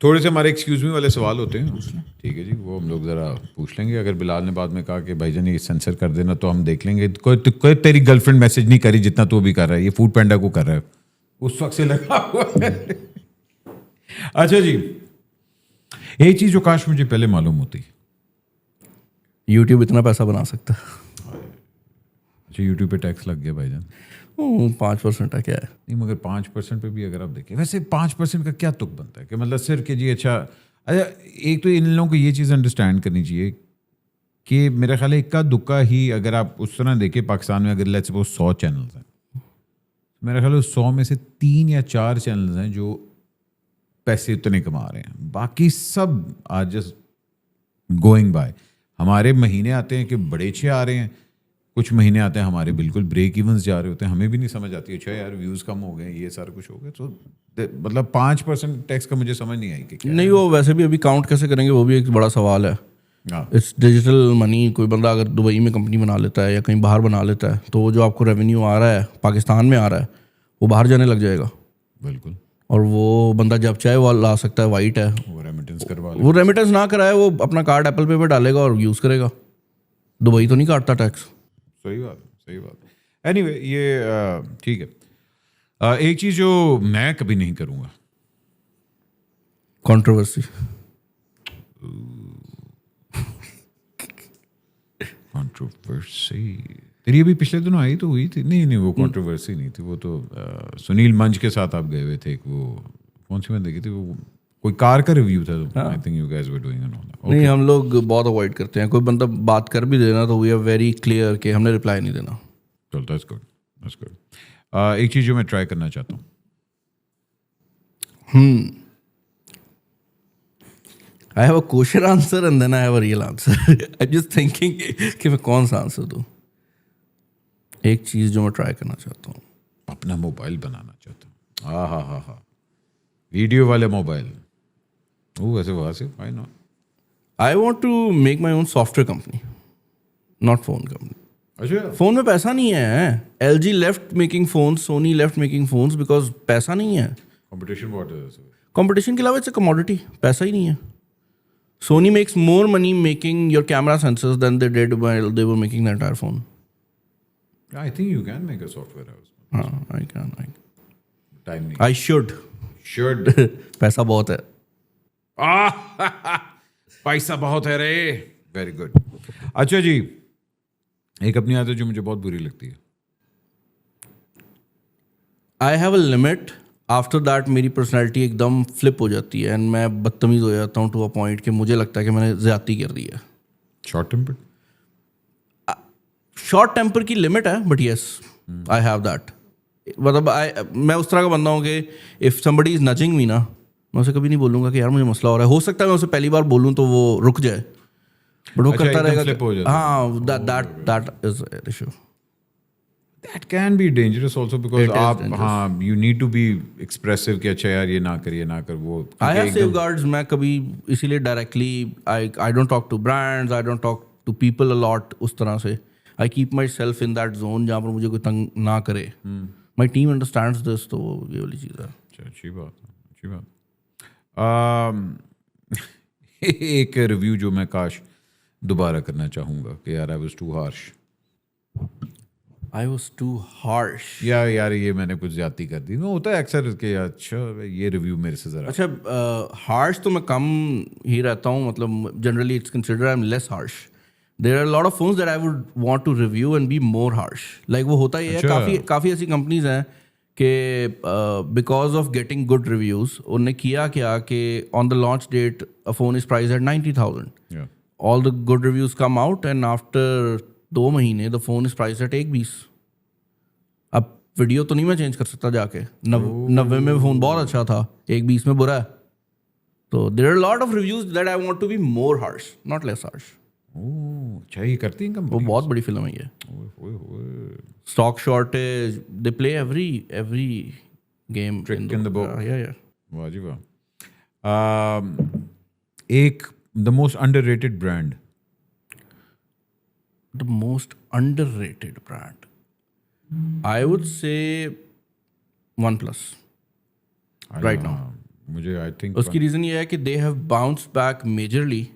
थोड़े से हमारे एक्सक्यूज मी वाले सवाल होते हैं, ठीक है जी, वो हम लोग ज़रा पूछ लेंगे। अगर बिलाल ने बाद में कहा कि भाईजान ये सेंसर कर देना तो हम देख लेंगे। कोई तेरी गर्लफ्रेंड मैसेज नहीं करी जितना तू भी कर रहा है, ये फूड पैंडा को कर रहा है, उस वक्त से लगा हुआ है। अच्छा जी, एक चीज़ जो काश मुझे पहले मालूम होती, यूट्यूब इतना पैसा बना सकता है। अच्छा यूट्यूब पे टैक्स लग गया भाईजान? 5% क्या है? नहीं, मगर 5% पे भी अगर आप देखें, वैसे 5% का क्या तुक बनता है कि मतलब सिर्फ कि जी अच्छा, एक तो इन लोगों को ये चीज़ अंडरस्टैंड करनी चाहिए कि मेरा ख्याल है इक्का दुक्का ही, अगर आप उस तरह देखें पाकिस्तान में अगर लेट्स सपोज 100 चैनल्स हैं, मेरा ख्याल है 100 में से 3 या 4 चैनल्स हैं जो पैसे उतने कमा रहे हैं, बाकी सब आज जस्ट गोइंग बाय। हमारे महीने आते हैं कि बड़े अच्छे आ रहे हैं, कुछ महीने आते हैं हमारे बिल्कुल ब्रेक इवंस जा रहे होते हैं, हमें भी नहीं समझ आती, अच्छा यार व्यूज़ कम हो गए, ये सारा कुछ हो गया। तो मतलब 5% टैक्स का मुझे समझ नहीं आई कि क्या नहीं, वो वैसे भी अभी काउंट कैसे करेंगे वो भी एक बड़ा सवाल है। It's digital money. कोई बंदा अगर दुबई में कंपनी बना लेता है या कहीं बाहर बना लेता है तो वो जो आपको रेवेन्यू आ रहा है पाकिस्तान में आ रहा है वो बाहर जाने लग जाएगा। बिल्कुल। और वो बंदा जब चाहे वो ला सकता है, वाइट है, वो रेमिटेंस करवा ले, वो रेमिटेंस ना कराए, वो अपना कार्ड एप्पल पे डालेगा और यूज़ करेगा। दुबई तो नहीं काटता टैक्स। सही बात, सही बात। एनीवे ये ठीक है। एक चीज़ जो मैं कभी नहीं करूँगा, कंट्रोवर्सी। कंट्रोवर्सी तेरी अभी पिछले दिनों आई तो हुई थी। नहीं वो कंट्रोवर्सी नहीं थी, वो तो सुनील मंच के साथ आप गए हुए थे, एक वो कौन सी मैंने देखी थी, वो कोई कार का रिव्यू था। I think you guys were doing and all. नहीं, हम लोग बहुत अवॉइड करते हैं। कोई बंदा बात कर भी देना तो वी आर वेरी क्लियर कि हमने रिप्लाई नहीं देना। चलो दैट्स गुड, दैट्स गुड। एक चीज़ जो मैं ट्राई करना चाहता हूँ, I have a question answer and then I have a real answer. I just thinking कि मैं कौन सा आंसर दूँ। एक चीज़ जो मैं ट्राई करना चाहता हूँ, अपना मोबाइल बनाना चाहता हूँ। हा, वीडियो वाले मोबाइल। वो वैसे वहाँ से why not. I want to make my own software company, not phone company. अच्छा, फोन में पैसा नहीं है। LG left making phone, Sony left making phones because पैसा नहीं है। कंपटीशन बहुत है। कंपटीशन के अलावा इट्स अ कमोडिटी, पैसा ही नहीं है। Sony makes more money making your camera sensors than they did while they were making the entire phone. I think you can make a software house. I can. Time नहीं. I should. Should. पैसा बहुत है। पैसा बहुत है रे। Very good. अच्छा जी, एक अपनी आदत जो मुझे बहुत बुरी लगती है। I have a limit. After that मेरी पर्सनैलिटी एकदम फ्लिप हो जाती है एंड मैं बदतमीज़ हो जाता हूँ टू अ पॉइंट कि मुझे लगता है कि मैंने ज़्यादती कर दी है। Short temper? शॉर्ट टेम्पर की लिमिट है, but yes I have that. मतलब मैं उस तरह का बंदा हूँ कि if somebody is nudging me ना, मैं उसे कभी नहीं बोलूँगा कि यार मुझे मसला हो रहा है। हो सकता है मैं उसे पहली बार बोलूँ तो वो रुक जाए, बट वो करता रहेगा। हाँ, that is an issue. That can be dangerous also because आप हाँ you need to be expressive कि अच्छा यार ये ना कर वो। I have safeguards. मैं कभी इसीलिए directly I don't talk to brands, I don't talk to people a lot उस तरह से। I keep myself in that zone जहाँ पर मुझे कोई तंग ना करे। My team understands this, तो ये वाली चीज़ है। अच्छी बात। एक रिव्यू जो मैं काश दोबारा करना चाहूँगा कि यार I was too harsh. I was too harsh. यार ये मैंने कुछ ज्यादती कर दी। होता है अक्सर कि अच्छा ये रिव्यू मेरे से ज़रा। अच्छा, हार्श तो मैं कम ही रहता हूँ। मतलब generally it's consider I am less harsh. There are lot of phones that I would want to review and be more harsh. Like वो होता ही है। काफ़ी ऐसी कंपनीज हैं कि because of getting good reviews उन्होंने किया क्या कि on the launch date a phone is price at 90,000। All the good reviews come out and after 2 महीने the phone is price eight 120। अब वीडियो तो नहीं मैं चेंज कर सकता जाके। 90 में फ़ोन बहुत अच्छा था, 120 में बुरा है। तो there are lot of reviews that I want to be more harsh, not less harsh. अच्छा, ये करती हैं कंपनी? वो बहुत बड़ी फिल्म है ये। Stock shortage, they play every game trick in the book. या वाह जी वाह। एक the most underrated brand. The most underrated brand I would say OnePlus right now. मुझे आई थिंक उसकी रीज़न ये है कि they have bounce back majorly,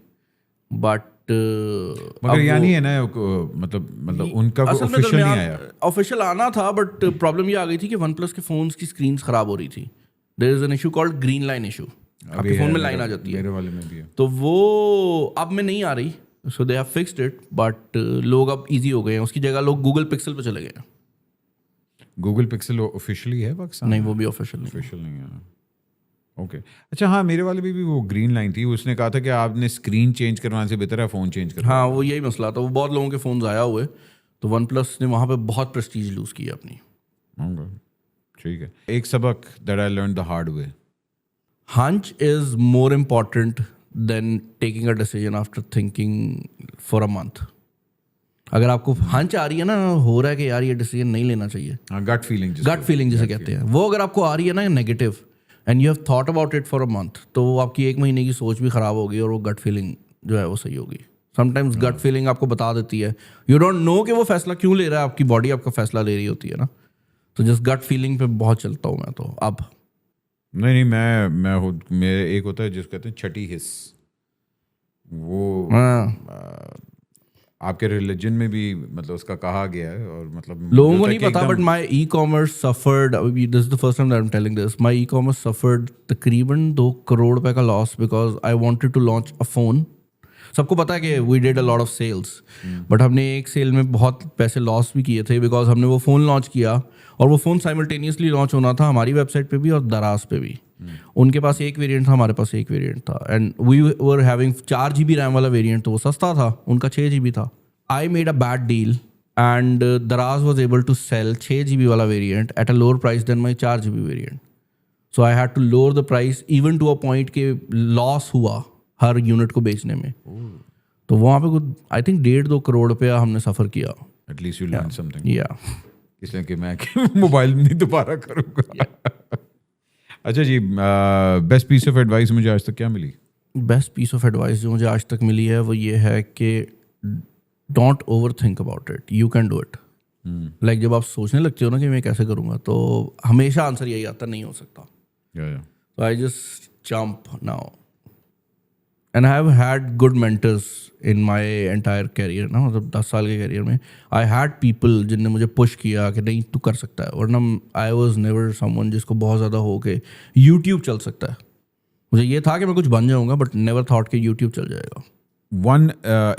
but मगर यहाँ नहीं है ना मतलब उनका कोई ऑफिशियल नहीं आया। ऑफिशियल आना था, बट प्रॉब्लम ये आ गई थी कि वन प्लस के फोन्स की स्क्रीन्स खराब हो रही थी। There is an issue called green line issue, आपके फोन में लाइन आ जाती है, मेरे वाले में भी है। तो वो अब में नहीं आ रही, so they have fixed it, but लोग अब इजी हो गए हैं, उसकी जगह लोग गूगल पिक्सल पे चले गए हैं। गूगल पिक्सल ऑफिशियली है पाकिस्तान? नहीं, वो भी ऑफिशियल नहीं। ऑफिशियल नहीं है। ओके अच्छा, हाँ मेरे वाले भी वो ग्रीन लाइन थी, उसने कहा था कि आपने स्क्रीन चेंज करवाने से बेहतर है फ़ोन चेंज करवाना। हाँ, वो यही मसला था, वो बहुत लोगों के फ़ोन्स आया हुए, तो वन प्लस ने वहाँ पे बहुत प्रेस्टीज लूज़ किया अपनी। ठीक है, एक सबक that I learn the hard way, hunch is more important than taking a decision after thinking for a month. अगर आपको हंच आ रही है ना, हो रहा है कि यार ये डिसीजन नहीं लेना चाहिए, गट फीलिंग जिसे कहते हैं, वो अगर आपको आ रही है ना negative and you have thought about it for a month, तो वो आपकी 1 महीने की सोच भी ख़राब होगी और वो गट फीलिंग जो है वो सही होगी। समटाइम्स गट फीलिंग आपको बता देती है, यू डोंट नो कि वो फैसला क्यों ले रहा है, आपकी बॉडी आपका फैसला ले रही होती है ना, तो जस्ट गट फीलिंग पे बहुत चलता हूँ मैं तो अब। नहीं मैं एक होता है जिसको कहते हैं छठी हिस्स, वो आपके रिलीजन में भी मतलब उसका कहा गया है, और मतलब लोगों को नहीं पता, but my e-commerce suffered, this is the first time that I am telling this, my e-commerce suffered तकरीबन 2 करोड़ रुपए का loss because I wanted to launch a phone. सबको पता है कि we did a lot of sales, but हमने एक cell में बहुत पैसे लॉस भी किए थे बिकॉज हमने वो फ़ोन लॉन्च किया, और वो फ़ोन साइमल्टेनियसली लॉन्च होना था हमारी वेबसाइट पे भी और दराज पे भी। उनके पास एक वेरिएंट था, हमारे पास एक वेरिएंट था, and we were having 4 GB RAM वाला वेरिएंट, तो वो सस्ता था, उनका 6 GB था। I made a bad deal and Daraz was able to sell 6 GB वाला variant at a lower price than my 4 GB variant, so I had to lower the price even to a point के loss हुआ हर unit को बेचने में। तो वहाँ पे कुछ आई थिंक 1.5-2 करोड़ रुपया हमने सफ़र किया। एटलीस्ट यू लर्न समथिंग, या इसलिए कि मैं मोबाइल नहीं दोबारा करूँगा। अच्छा जी, बेस्ट पीस ऑफ एडवाइस मुझे आज तक क्या मिली? बेस्ट पीस ऑफ एडवाइस जो मुझे आज तक मिली है वो ये है कि don't over think about it, you can do it. Like जब आप सोचने लगते हो ना कि मैं कैसे करूँगा, तो हमेशा आंसर यही आता, नहीं हो सकता। तो I just jump now, and I have had good mentors in my entire career ना, मतलब 10 साल के कैरियर में आई हैड पीपल जिनने मुझे पुश किया कि नहीं तू कर सकता है, वरना आई वॉज नेवर समवन जिसको बहुत ज़्यादा हो के यूट्यूब चल सकता है। मुझे ये था कि मैं कुछ बन जाऊँगा, बट नेवर थॉट कि यूट्यूब चल जाएगा। One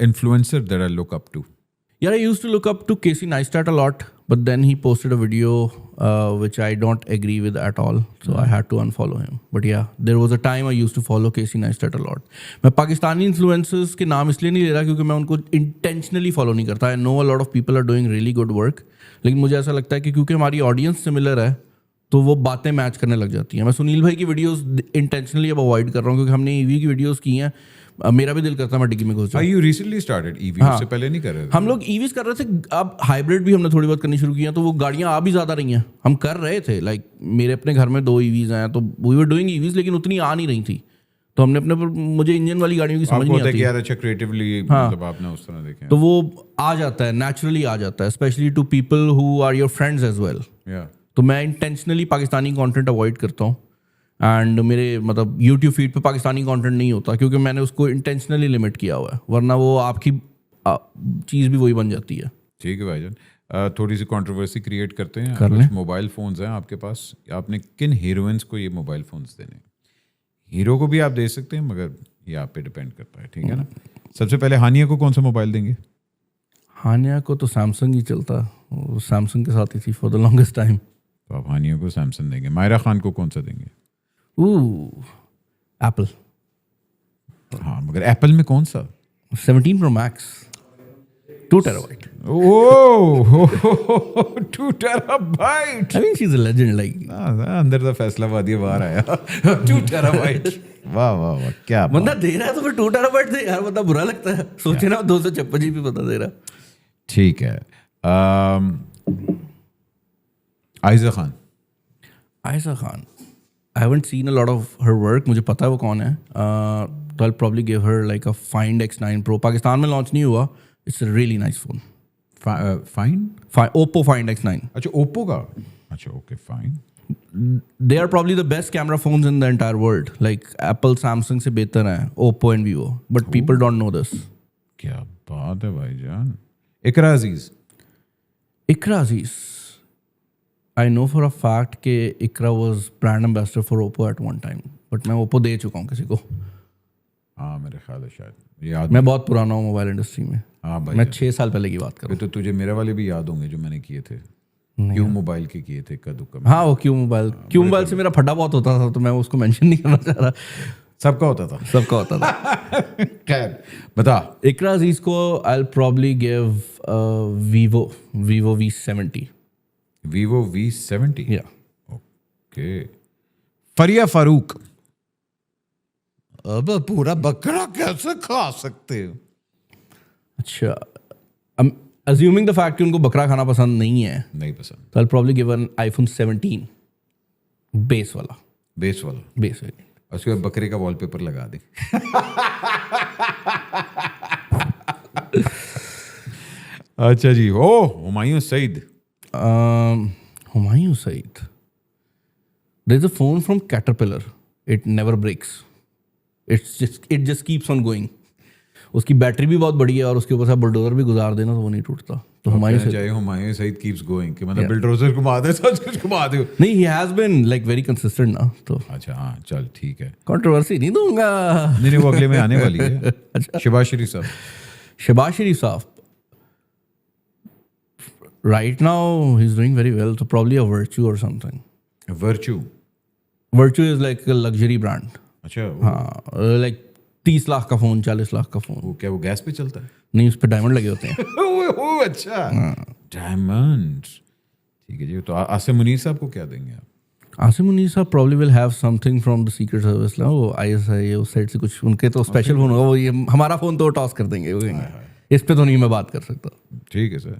influencer that I look up to? Yeah, I used to look up to Casey Neistat a lot, but then he posted a video which I don't agree with at all, so I had to unfollow him. But yeah, there was a time I used to follow Casey Neistat a lot. मैं Pakistani influencers के नाम इसलिए नहीं ले रहा क्योंकि मैं उनको intentionally follow नहीं करता. I know a lot of people are doing really good work, लेकिन मुझे ऐसा लगता है कि क्योंकि हमारी audience similar है, तो वो बातें मैच करने लग जाती हैं। मैं सुनील भाई की वीडियोस इंटेंशनली अब अवॉइड कर रहा हूँ क्योंकि हमने ईवी की वीडियोस की हैं, मेरा भी दिल करता है मैं डिग्गी में घुस जाऊँ। You recently started EV? उससे पहले नहीं कर रहे थे? हम लोग ईवीज कर रहे थे, अब हाइब्रिड भी हमने थोड़ी बहुत करनी शुरू की है, तो वो गाड़ियाँ आ भी ज़्यादा रही हैं। हम कर रहे थे, लाइक मेरे अपने घर में 2 ईवीज हैं, तो वी वर डूइंग ईवीज, लेकिन उतनी आ नहीं रही थी, तो हमने अपने मुझे इंजन वाली गाड़ियों की समझ नहीं आती। यार अच्छा क्रिएटिवली मतलब आपने उस तरह देखे, तो वो आ जाता है, नेचुरली आ जाता है, especially to people who are your friends as well. तो मैं इंटेंशनली पाकिस्तानी कंटेंट अवॉइड करता हूँ, एंड मेरे मतलब यूट्यूब फीड पे पाकिस्तानी कंटेंट नहीं होता क्योंकि मैंने उसको इंटेंशनली लिमिट किया हुआ है, वरना वो आपकी चीज़ भी वही बन जाती है। ठीक है भाईजान, थोड़ी सी कंट्रोवर्सी क्रिएट करते हैं। कर लें। मोबाइल फ़ोन्स हैं आपके पास, आपने किन हीरोइंस को ये मोबाइल फ़ोन्स देने? हीरो को भी आप दे सकते हैं, मगर ये आप पे डिपेंड करता है, ठीक है ना। सबसे पहले हानिया को कौन सा मोबाइल देंगे? हानिया को तो सैमसंग ही चलता, वो सैमसंग के साथ ही थी फॉर द लॉन्गेस्ट टाइम। तो आप हानिया को सैमसंग देंगे। मायरा खान को कौन सा देंगे? एप्पल। हाँ, मगर एप्पल में कौन सा? 17 Pro Max 2 terabyte. Oh 2 terabyte. I mean, she's a legend. Like अंदर द फैसलाबादी बाहर आया 2 terabyte. वाह वाह वाह, क्या बंदा दे रहा है तो फिर 2 terabyte दे यार, बंदा बुरा लगता है। सोचे ना 256 GB बंदा दे रहा। ठीक है। Ayesha Khan. Ayesha Khan, I haven't seen a lot of her work. मुझे पता है वो कौन है, तो I'll probably give her like a Find X9 Pro. Pakistan में लॉन्च नहीं हुआ, it's a really nice phone. Fine? Oppo Find X9. अच्छा, ओप्पो का? अच्छा okay fine. they are probably the best camera phones in the entire world. Like Apple, Samsung से बेहतर हैं, Oppo and Vivo. But people don't know this. क्या बात है भाईजान. इकरा अजीज. Ikra Aziz. I know for a fact कि Ikra was brand ambassador for Oppo at one time. But मैं Oppo दे चुका हूँ किसी को. हाँ मेरे ख्याल है शायद याद. मैं बहुत पुराना हूँ मोबाइल इंडस्ट्री में. हाँ भाई. मैं 6 साल पहले की बात कर रहा हूँ. तो तुझे मेरे वाले भी याद होंगे जो मैंने किए थे. क्यों मोबाइल के किए थे इक्का दुक्का में. हाँ वो क्यों मोबाइल से मेरा फटा बहुत होता था तो मैं उसको मेंशन नहीं करना चाह रहा. सबका होता था. सबका होता था. खैर बता. इकरा अजीज को I'll probably give Vivo V70. Vivo V70. Yeah. Okay. Fariya Farooq. अब पूरा बकरा कैसे खा सकते हो. अच्छा. I'm assuming the fact कि उनको बकरा खाना पसंद नहीं है. नहीं पसंद. तो I'll probably give an iPhone 17 base वाला. बेस वाला. Base variant. उसके बाद बकरे का वॉलपेपर लगा दे. अच्छा जी. ओ Humayun Saeed. Humayun Saeed. There's a phone from Caterpillar. It never breaks. It just keeps on going. उसकी बैटरी भी बहुत बड़ी है और उसके ऊपर से बुलडोजर भी गुजार देना तो वो नहीं टूटता. तो हुमायूं सईद. चाहिए हुमायूं सईद कीप्स गोइंग कि मतलब बुलडोजर घुमा दे सब कुछ घुमा दे. नहीं he has been like very consistent ना. तो अच्छा हाँ चल ठीक है. कंट्रोवर्सी नहीं दूंगा. नहीं वो अगले में आने वाली है. शहबाज शरीफ साहब. शहबाज शरीफ साहब. Right now he's doing very well. So probably a Virtue or something. Virtue. Virtue is like a luxury brand. अच्छा हाँ like 30 लाख का फोन 40 लाख का फोन. वो क्या वो गैस पे चलता है. नहीं उस पर डायमंड लगे होते हैं. ओह अच्छा. डायमंड. ठीक है जी. तो आसिम मुनीर साहब को क्या देंगे आप. आसिम मुनीर साहब probably will have something from the secret service ना. वो ISI उस साइड से कुछ उनके तो स्पेशल फोन होगा. वो ये हमारा फोन तो टॉस कर देंगे. इस पे तो नहीं मैं बात कर सकता. ठीक है सर.